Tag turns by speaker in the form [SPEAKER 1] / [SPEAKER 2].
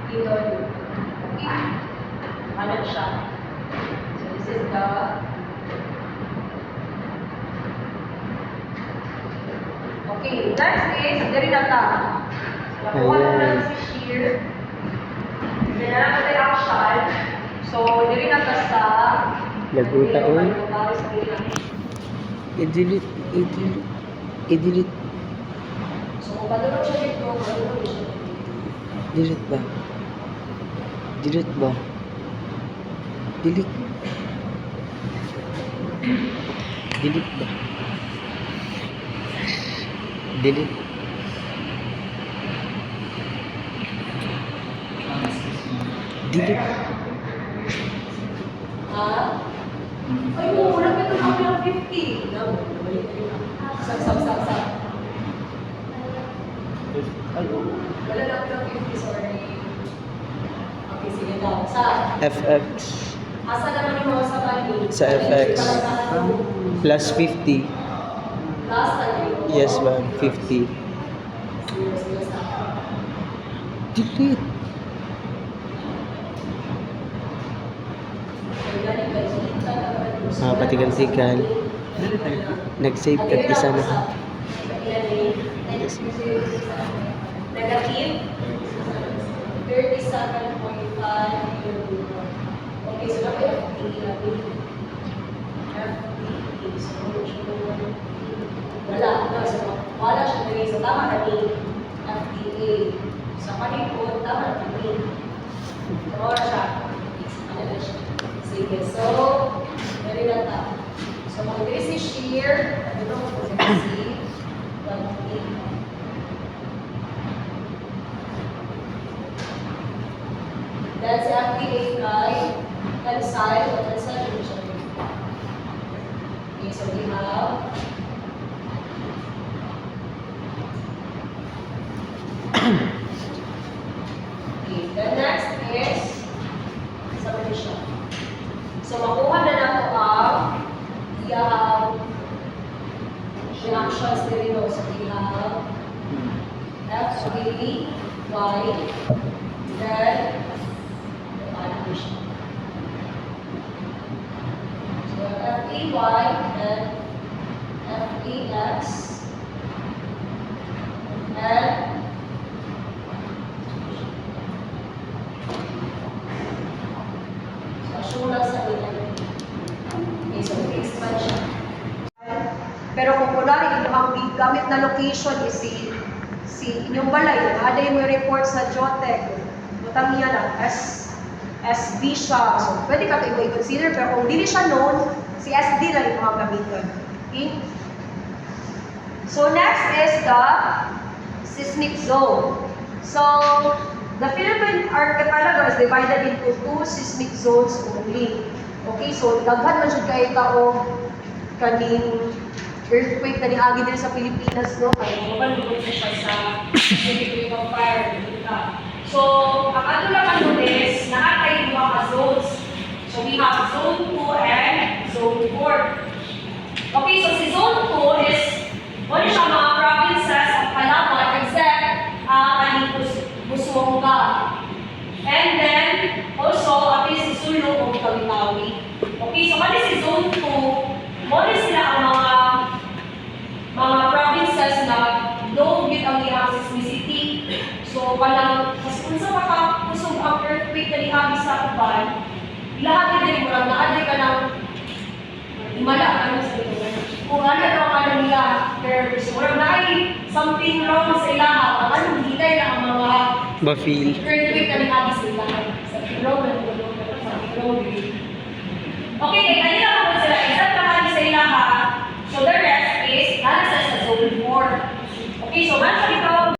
[SPEAKER 1] PW. Okay? Ano siya? So this is the okay, next is Derinata. Nakuha na lang si shear. Then na natin action. So, Derinata sa
[SPEAKER 2] Laguta oy. I-delete.
[SPEAKER 1] So, kung padulog siya dito, padulog siya dito.
[SPEAKER 2] Delete ba? Delete ba? Delete. Delete ba? Delete. Delete.
[SPEAKER 1] Ha? Ay mo, wala ka itong kami ng 50. Sab. Wala na ako ng 50, sorry. Okay, sige daw. Sa?
[SPEAKER 2] FX.
[SPEAKER 1] Asa naman yung mga sa bali?
[SPEAKER 2] Sa FX. Plus 50.
[SPEAKER 1] Last time.
[SPEAKER 2] Yes ma'am, 50. Delete. Patigan-tigan. Nag-save ka isa na.
[SPEAKER 1] Negative 37.5. Okay, so dapat FTE natin. FTE. So, wala siya na rin. So, tama na rin. FTA. Sa panikot, tama na rin. So, siya. Ano na siya? Sige. So, very lata. So, mag-agree si shear. Ano mo po si that's FTA guy. Tensile. O tensile yun siya. Okay, so we have okay, the next is summation. So, makuha na nato ang we have reactions dito. So, we have F, A, Y, then the animation. So, F, A, Y, then F, A, X, and sulat sa ilan. Okay, so expansion. Pero kung kunwari, ang gamit na location is si inyong balay, ada yung report sa Jotec, butang niya lang, SB siya. So, pwede ka ito i-consider, pero kung hindi siya known, si SD lang yung mga gamitin. Okay? So, next is the seismic zone. So, the Philippine archipelago is divided into 2 seismic zones only. Okay, so daghan man siya kay tao kaning earthquake na niagi din sa Pilipinas, no? Kaya mabalugod siya sa Philippine of Fire. So, ang ato lang ano is, nakakay mga zones. So, we have zone 2 and zone 4. Okay, so si zone 2 is, wala siya mga provinces of Palawan, except Busuanga. And then, also, at least si Sulu o Tawi-Tawi. Okay, so kani si zone 2, wala sila ang mga provinces na low with ang iyang seismicity. So, palang, kasi kung sa makakusog ang earthquake na nihabi sa uban, lahat din mo lang naaday ka ng himala, ano sa ito. Kung ano daw ka lang nila, terrorist, walang naay something wrong sa ilaha, ang anong hilay na ang mga
[SPEAKER 2] Ba-feel.
[SPEAKER 1] earthquake na nihabi sa ilaha. Sa Roman, sa Roman. Okay, kaya